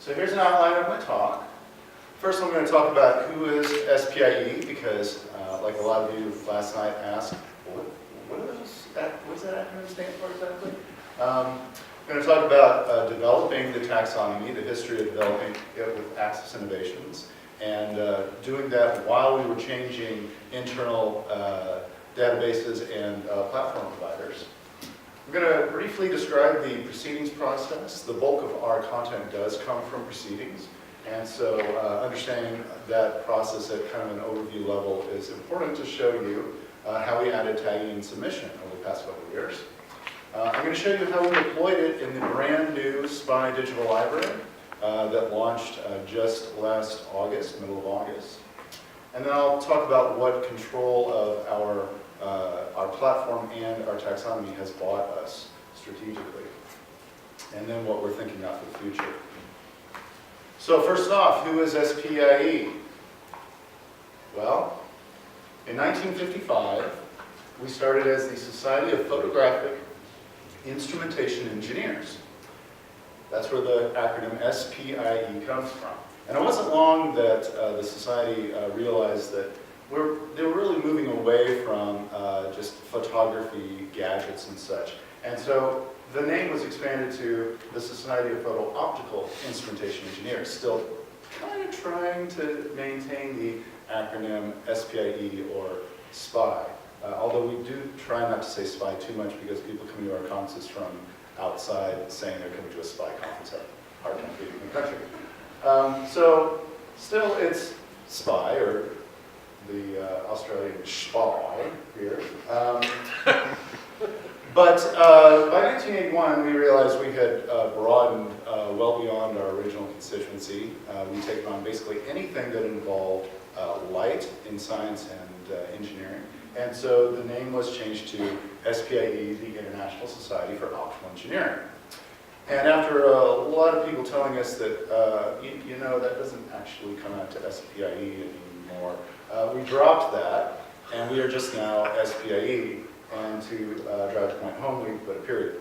So here's an outline of my talk. First, I'm going to talk about who is SPIE, because like a lot of you last night asked, what does that acronym stand for exactly? I'm going to talk about developing the taxonomy, the history of developing it with Access Innovations, and doing that while we were changing internal databases and platform providers. I'm going to briefly describe the proceedings process. The bulk of our content does come from proceedings, and so understanding that process at kind of an overview level is important to show you how we added tagging and submission over the past couple of years. I'm going to show you how we deployed it in the brand new SPIE Digital Library that launched just last August, middle of August. And then I'll talk about what control of our platform and our taxonomy has bought us strategically, and then what we're thinking about for the future. So first off, who is SPIE? Well, in 1955, we started as the Society of Photographic Instrumentation Engineers. That's where the acronym SPIE comes from. And it wasn't long that the society realized that they were really moving away from just photography, gadgets, and such. And so the name was expanded to the Society of Photo-Optical Instrumentation Engineers, still kind of trying to maintain the acronym SPIE or SPIE. Although we do try not to say SPIE too much because people come to our conferences from outside saying they're coming to a SPIE conference, have a hard time leaving the country. So still it's SPIE, or the Australian SPIE here. But by 1981, we realized we had broadened well beyond our original constituency. We've taken on basically anything that involved light in science and engineering. And so the name was changed to SPIE, the International Society for Optical Engineering. And after a lot of people telling us that, you know, that doesn't actually come out to SPIE anymore, we dropped that, and we are just now SPIE. And to drive the point home, we put a period.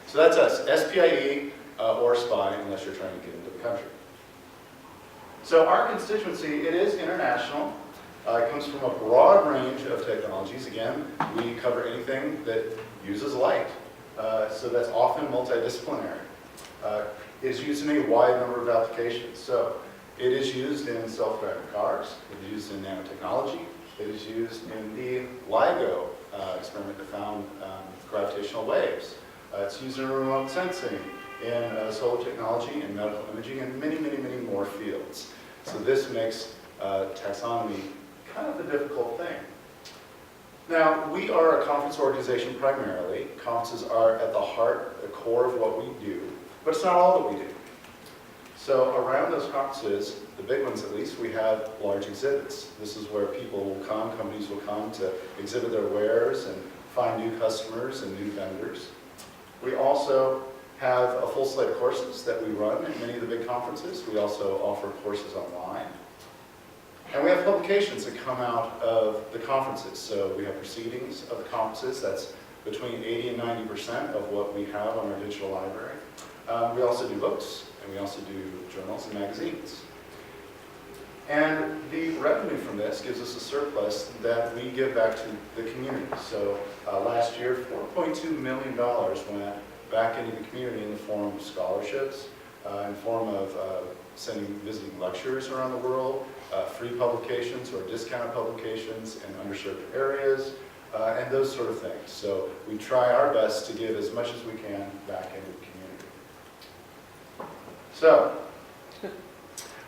So that's us, SPIE or SPIE, unless you're trying to get into the country. So our constituency, it is international. It comes from a broad range of technologies. Again, we cover anything that uses light. So that's often multidisciplinary. It is used in a wide number of applications. So it is used in self-driving cars. It is used in nanotechnology. It is used in the LIGO experiment that found gravitational waves. It's used in remote sensing, in solar technology, in medical imaging, and many, many, many more fields. So this makes taxonomy kind of a difficult thing. Now, we are a conference organization primarily. Conferences are at the heart, the core of what we do, but it's not all that we do. So around those conferences, the big ones at least, we have large exhibits. This is where people will come, companies will come to exhibit their wares and find new customers and new vendors. We also have a full slate of courses that we run at many of the big conferences. We also offer courses online. And we have publications that come out of the conferences. So we have proceedings of the conferences. That's between 80 and 90% of what we have on our digital library. We also do books, and we also do journals and magazines. And the revenue from this gives us a surplus that we give back to the community. So last year, $4.2 million went back into the community in the form of scholarships, in the form of visiting lecturers around the world, free publications or discounted publications in underserved areas, and those sort of things. So we try our best to give as much as we can back into the community. So,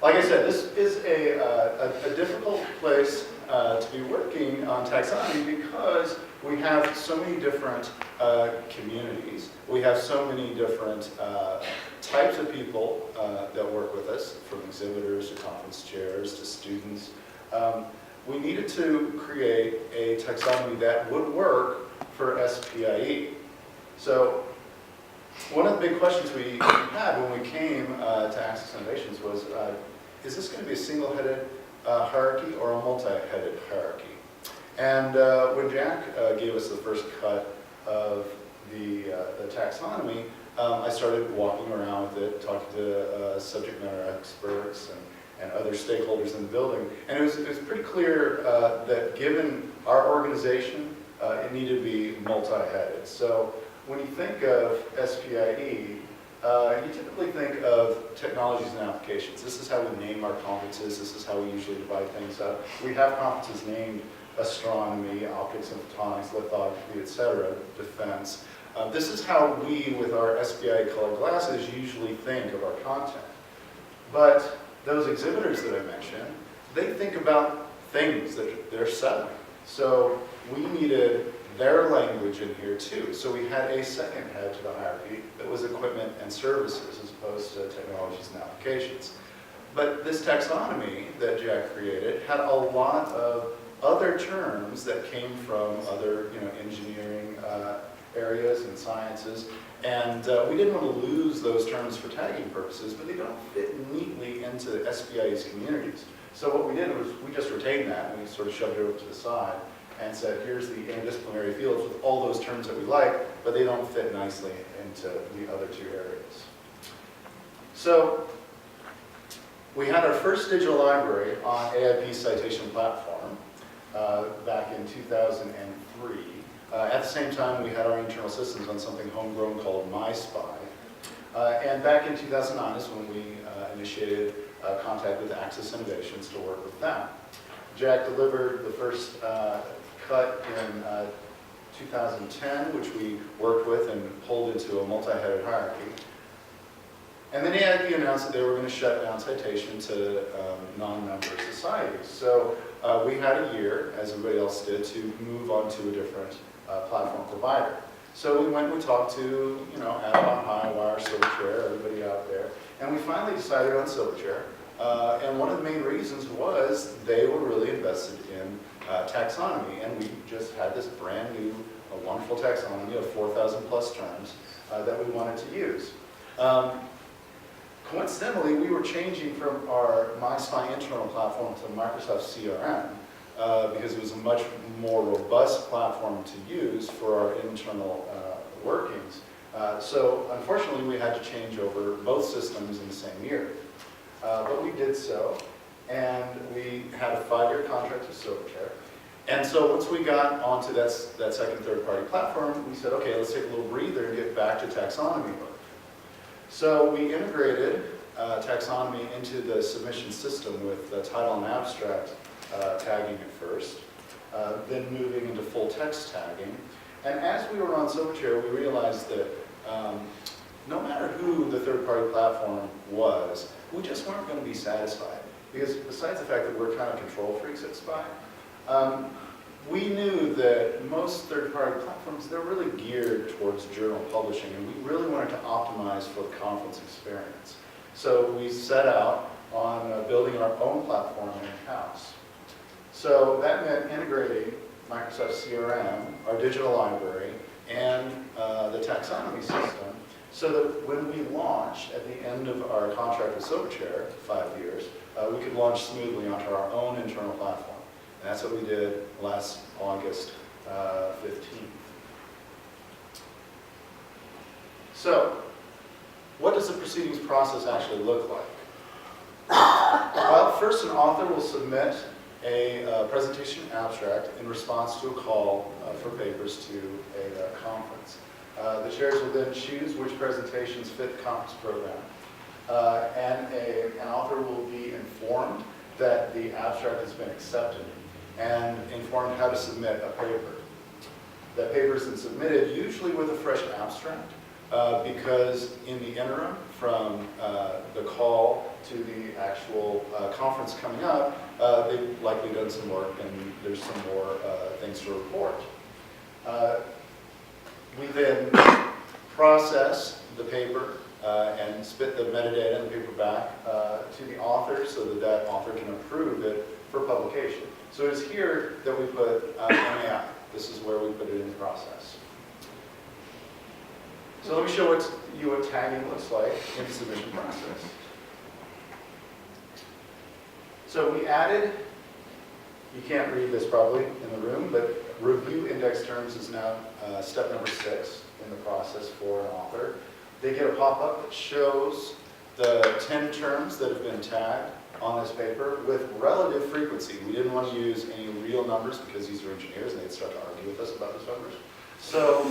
like I said, this is a difficult place to be working on taxonomy because we have so many different communities. We have so many different types of people that work with us, from exhibitors to conference chairs to students. We needed to create a taxonomy that would work for SPIE. So one of the big questions we had when we came to Access Innovations was, is this going to be a single-headed hierarchy or a multi-headed hierarchy? And when Jack gave us the first cut of the taxonomy, I started walking around with it, talking to subject matter experts and other stakeholders in the building. And it was pretty clear that given our organization, it needed to be multi-headed. So when you think of SPIE, you typically think of technologies and applications. This is how we name our conferences. This is how we usually divide things up. We have conferences named astronomy, optics and photonics, lithography, etc., defense. This is how we, with our SPIE colored glasses, usually think of our content. But those exhibitors that I mentioned, they think about things that they're selling. So we needed their language in here too. So we had a second head to the hierarchy that was equipment and services as opposed to technologies and applications. But this taxonomy that Jack created had a lot of other terms that came from other engineering areas and sciences. And we didn't want to lose those terms for tagging purposes, but they don't fit neatly into SPIE's communities. So what we did was we just retained that, and we sort of shoved it over to the side and said, here's the interdisciplinary fields with all those terms that we like, but they don't fit nicely into the other two areas. So we had our first digital library on AIP's citation platform back in 2003. At the same time, we had our internal systems on something homegrown called SPIE. And back in 2009 is when we initiated contact with Access Innovations to work with them. Jack delivered the first cut in 2010, which we worked with and pulled into a multi-headed hierarchy. And then AIP announced that they were going to shut down citation to non-member societies. So we had a year, as everybody else did, to move on to a different platform provider. So we went and we talked to, Avalon, Highwire, Silverchair, everybody out there, and we finally decided on Silverchair. And one of the main reasons was they were really invested in taxonomy, and we just had this brand new, wonderful taxonomy of 4,000 plus terms that we wanted to use. Coincidentally, we were changing from our SPIE internal platform to Microsoft CRM because it was a much more robust platform to use for our internal workings. So unfortunately, we had to change over both systems in the same year. But we did so, and we had a 5-year contract with Silverchair. And so once we got onto that second third-party platform, we said, okay, let's take a little breather and get back to taxonomy work. So we integrated taxonomy into the submission system with title and abstract tagging at first, then moving into full text tagging. And as we were on Silverchair, we realized that no matter who the third-party platform was, we just weren't going to be satisfied. Because besides the fact that we're kind of control freaks at SPIE, we knew that most third-party platforms, they're really geared towards journal publishing, and we really wanted to optimize for the conference experience. So we set out on building our own platform in-house. So that meant integrating Microsoft CRM, our digital library, and the taxonomy system, so that when we launched at the end of our contract with Silverchair, 5 years, we could launch smoothly onto our own internal platform. And that's what we did last August 15th. So, what does the proceedings process actually look like? Well, first an author will submit a presentation abstract in response to a call for papers to a conference. The chairs will then choose which presentations fit the conference program. And an author will be informed that the abstract has been accepted and informed how to submit a paper. That paper is then submitted, usually with a fresh abstract, because in the interim, from the call to the actual conference coming up, they've likely done some work and there's some more things to report. We then process the paper and spit the metadata and the paper back to the author so that that author can approve it for publication. So it's here that we put MAI. This is where we put it in the process. So let me show you what tagging looks like in the submission process. So we added, you can't read this probably in the room, but review index terms is now step number 6 in the process for an author. they get a pop-up that shows the 10 terms that have been tagged on this paper with relative frequency. We didn't want to use any real numbers because these are engineers and they'd start to argue with us about those numbers. So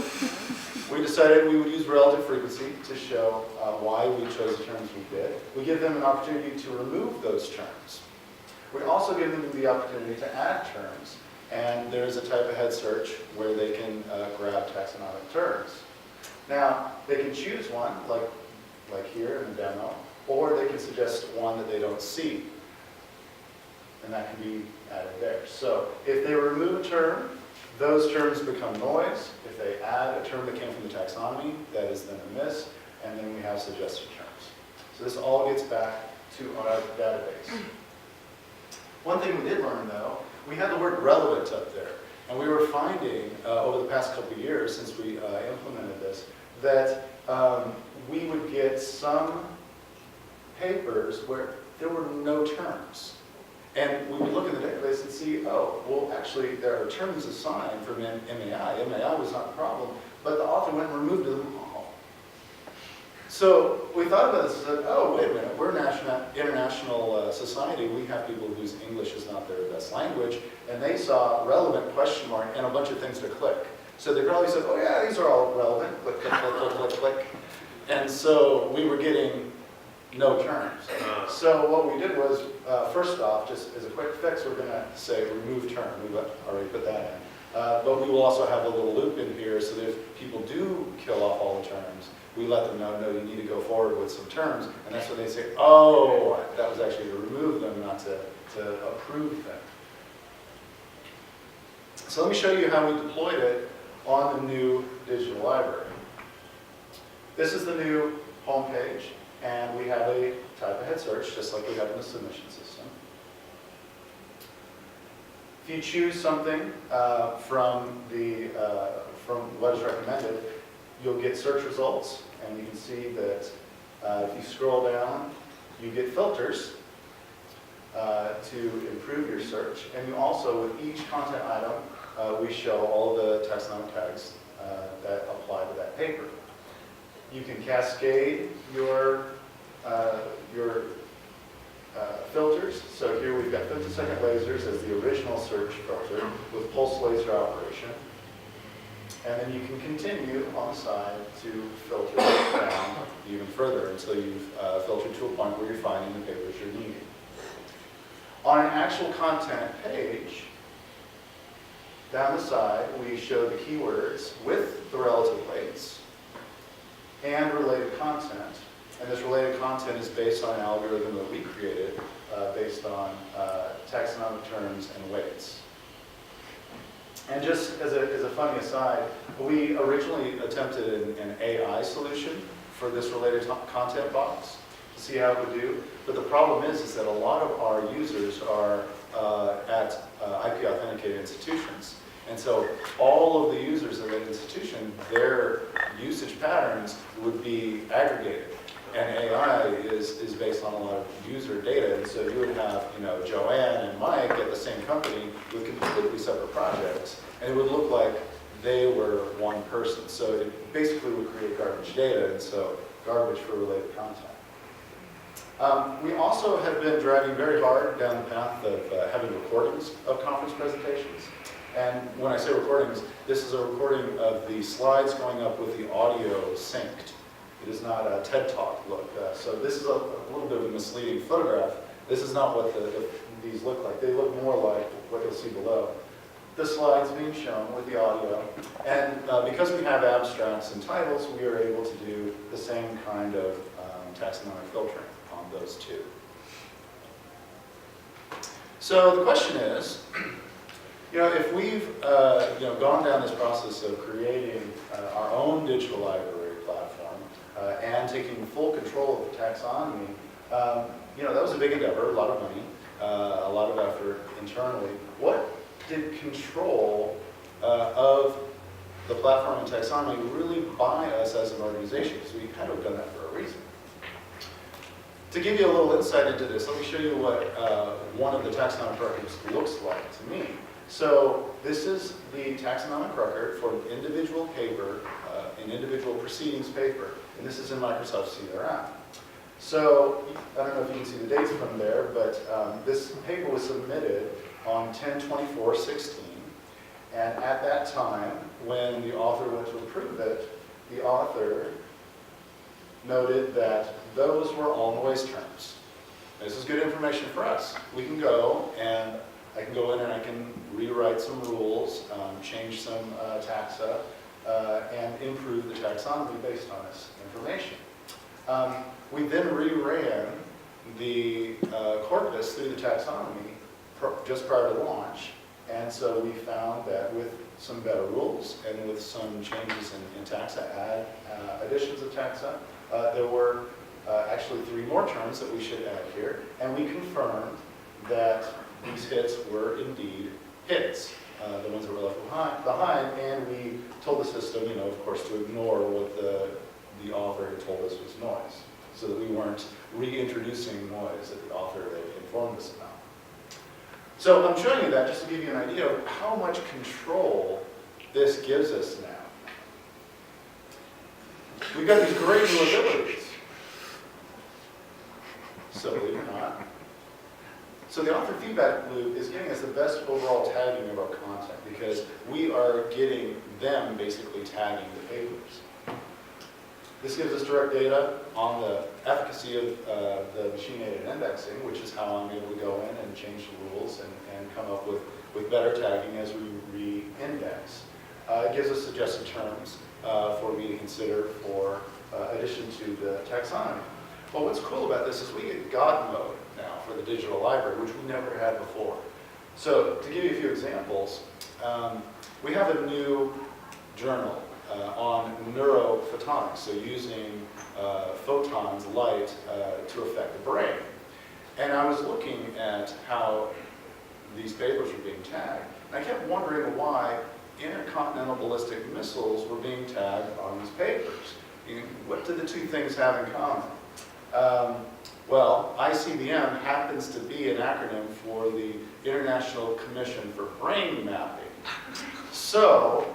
we decided we would use relative frequency to show why we chose the terms we did. We give them an opportunity to remove those terms. We also give them the opportunity to add terms. And there's a type of head search where they can grab taxonomic terms. Now, they can choose one, like here in the demo, or they can suggest one that they don't see. And that can be added there. So if they remove a term, those terms become noise. If they add a term that came from the taxonomy, that is then a miss. And then we have suggested terms. So this all gets back to our database. One thing we did learn, though, we had the word relevant up there. And we were finding over the past couple of years, since we implemented this, that we would get some papers where there were no terms. And we would look in the database and see, oh, well, actually, there are terms assigned from MAI. MAI was not the problem, but the author went and removed them all. So we thought about this and said, oh, wait a minute, we're an international society. We have people whose English is not their best language, and they saw relevant question mark and a bunch of things to click. So they probably said, oh yeah, these are all relevant, click, click, click, click, click, click. And so we were getting no terms. So what we did was, first off, just as a quick fix, we're going to say remove term. We've already put that in. But we will also have a little loop in here so that if people do kill off all the terms, we let them know, no, you need to go forward with some terms. And that's when they say, oh, that was actually to remove them, not to approve them. So let me show you how we deployed it on the new digital library. This is the new home page, and we have a type of head search, just like we have in the submission system. If you choose something from what is recommended, you'll get search results, and you can see that if you scroll down, you get filters to improve your search. And you also, with each content item, we show all the taxonomic tags that apply to that paper. You can cascade your filters. So here we've got 50-second lasers as the original search filter with pulse laser operation. And then you can continue on the side to filter down even further until you've filtered to a point where you're finding the papers you're needing. On an actual content page, down the side, we show the keywords with the relative weights and related content. And this related content is based on an algorithm that we created based on taxonomic terms and weights. And just as a funny aside, we originally attempted an AI solution for this related content box to see how it would do. But the problem is that a lot of our users are at IP authenticated institutions. And so all of the users of that institution, their usage patterns would be aggregated. And AI is based on a lot of user data. And so you would have, Joanne and Mike at the same company with completely separate projects. And it would look like they were one person. So it basically would create garbage data, and so garbage for related content. We also have been driving very hard down the path of having recordings of conference presentations. And when I say recordings, this is a recording of the slides going up with the audio synced. It is not a TED Talk look. So this is a little bit of a misleading photograph. This is not what these look like. They look more like what you'll see below. The slides being shown with the audio. And because we have abstracts and titles, we are able to do the same kind of taxonomic filtering on those two. So the question is, if we've gone down this process of creating our own digital library platform and taking full control of the taxonomy, that was a big endeavor, a lot of money, a lot of effort internally. What did control of the platform and taxonomy really buy us as an organization? Because we kind of done that for a reason. To give you a little insight into this, let me show you what one of the taxonomic records looks like to me. So this is the taxonomic record for an individual paper, an individual proceedings paper. And this is in Microsoft CRM. So I don't know if you can see the dates from there, but this paper was submitted on 10/24/16. And at that time, when the author went to approve it, the author noted that those were all noise terms. This is good information for us. We can go and I can go in and I can rewrite some rules, change some taxa, and improve the taxonomy based on this information. We then reran the corpus through the taxonomy just prior to launch, and so we found that with some better rules and with some changes in taxa, additions of taxa, there were actually 3 more terms that we should add here, and we confirmed that these hits were indeed hits, the ones that were left behind, and we told the system, of course, to ignore what the author had told us was noise, so that we weren't reintroducing noise that the author had informed us about. So I'm showing you that just to give you an idea of how much control this gives us now. We've got these great new abilities. So believe it or not. So the author feedback loop is giving us the best overall tagging of our content because we are getting them basically tagging the papers. This gives us direct data on the efficacy of the machine-aided indexing, which is how I'm able to go in and change the rules and come up with better tagging as we re-index. It gives us suggested terms for me to consider for addition to the taxonomy. Well, what's cool about this is we get God mode now for the digital library, which we never had before. So to give you a few examples, we have a new journal on neurophotonics, so using photons, light, to affect the brain. And I was looking at how these papers were being tagged, and I kept wondering why intercontinental ballistic missiles were being tagged on these papers. What did the two things have in common? Well, ICBM happens to be an acronym for the International Commission for Brain Mapping. So,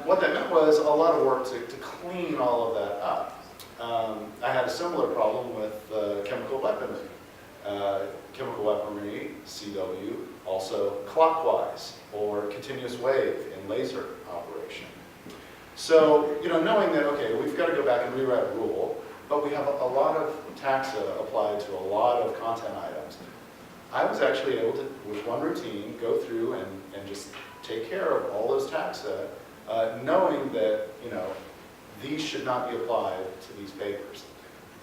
what that meant was a lot of work to clean all of that up. I had a similar problem with chemical weaponry. Chemical weaponry, CW, also clockwise or continuous wave in laser operation. So, knowing that, okay, we've got to go back and rewrite a rule, but we have a lot of taxa applied to a lot of content items. I was actually able to, with one routine, go through and just take care of all those taxa, knowing that, these should not be applied to these papers.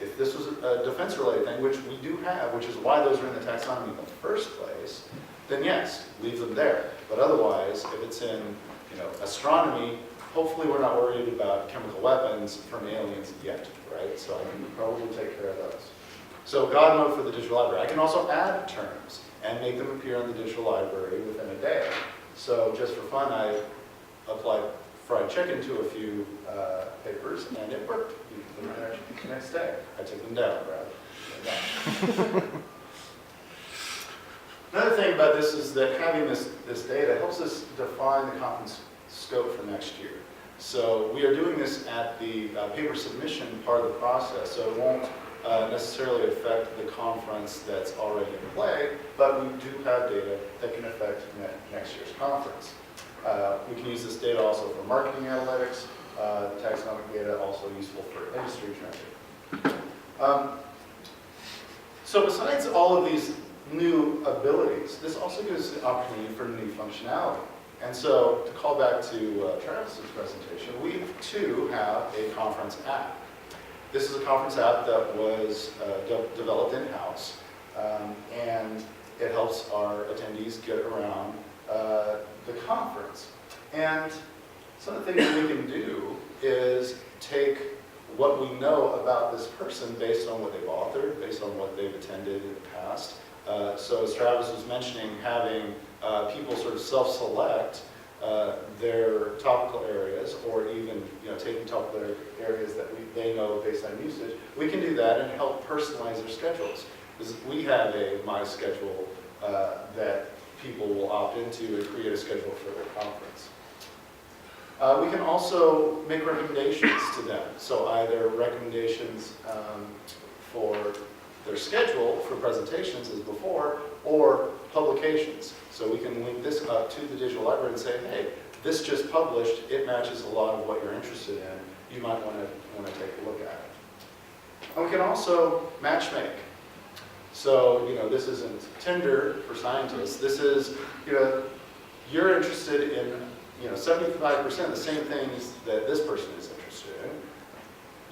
If this was a defense-related thing, which we do have, which is why those are in the taxonomy in the first place, then yes, leave them there. But otherwise, if it's in, astronomy, hopefully we're not worried about chemical weapons from aliens yet, right? So I can probably take care of those. So God mode for the digital library. I can also add terms and make them appear in the digital library within a day. So just for fun, I applied fried chicken to a few papers, and it worked. You can put them the next day. I took them down, right? Another thing about this is that having this data helps us define the conference scope for next year. So we are doing this at the paper submission part of the process, so it won't necessarily affect the conference that's already in play, but we do have data that can affect next year's conference. We can use this data also for marketing analytics, taxonomic data also useful for industry trending. So besides all of these new abilities, this also gives the opportunity for new functionality. And so, to call back to Travis's presentation, we too have a conference app. This is a conference app that was developed in-house, and it helps our attendees get around the conference. And some of the things that we can do is take what we know about this person based on what they've authored, based on what they've attended in the past. So as Travis was mentioning, having people sort of self-select their topical areas, or even taking topical areas that they know based on usage, we can do that and help personalize their schedules. Because we have a My Schedule that people will opt into and create a schedule for their conference. We can also make recommendations to them. So either recommendations for their schedule for presentations as before, or publications. So we can link this up to the digital library and say, hey, this just published, it matches a lot of what you're interested in. You might want to take a look at it. And we can also match make. So, this isn't Tinder for scientists. This is, you're interested in, 75% of the same things that this person is interested in.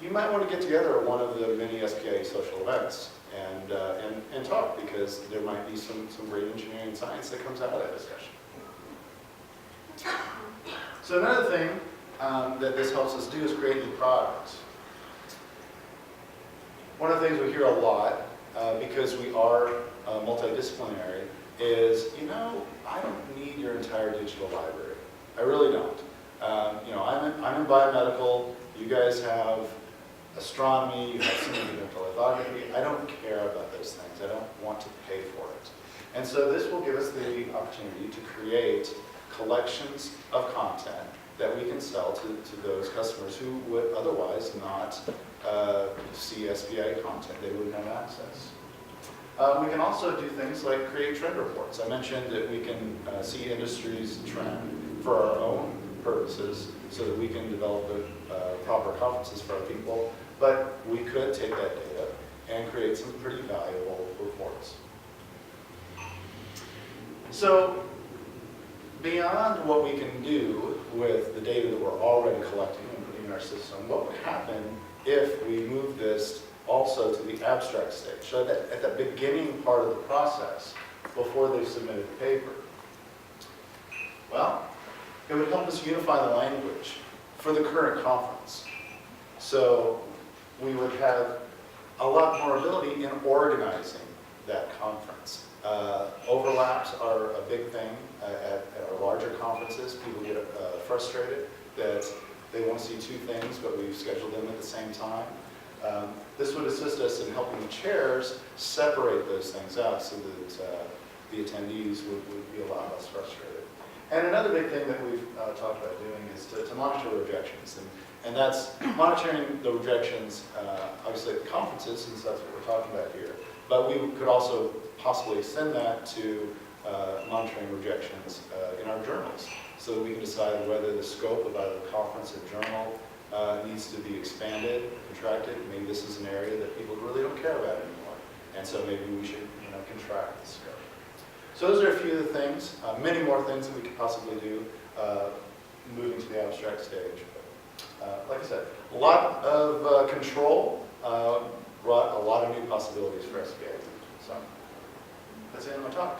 You might want to get together at one of the many SPIE social events and talk, because there might be some great engineering and science that comes out of that discussion. So another thing that this helps us do is create new products. One of the things we hear a lot, because we are multidisciplinary, is, I don't need your entire digital library. I really don't. I'm in biomedical, you guys have astronomy, you have single-dimensional lithography. I don't care about those things. I don't want to pay for it. And so this will give us the opportunity to create collections of content that we can sell to those customers who would otherwise not see SPIE content. They wouldn't have access. We can also do things like create trend reports. I mentioned that we can see industry's trend for our own purposes so that we can develop proper conferences for our people, but we could take that data and create some pretty valuable reports. So beyond what we can do with the data that we're already collecting and putting in our system, what would happen if we move this also to the abstract stage, so that at the beginning part of the process, before they've submitted the paper? Well, it would help us unify the language for the current conference. So we would have a lot more ability in organizing that conference. Overlaps are a big thing at our larger conferences. People get frustrated that they want to see two things, but we've scheduled them at the same time. This would assist us in helping the chairs separate those things out so that the attendees would be a lot less frustrated. And another big thing that we've talked about doing is to monitor rejections. And that's monitoring the rejections, obviously at the conferences, since that's what we're talking about here. But we could also possibly extend that to monitoring rejections in our journals, so that we can decide whether the scope of either the conference or journal needs to be expanded, contracted. Maybe this is an area that people really don't care about anymore, and so maybe we should contract the scope. So those are a few of the things, many more things that we could possibly do moving to the abstract stage. Like I said, a lot of control brought a lot of new possibilities for SPIE. So that's the end of my talk.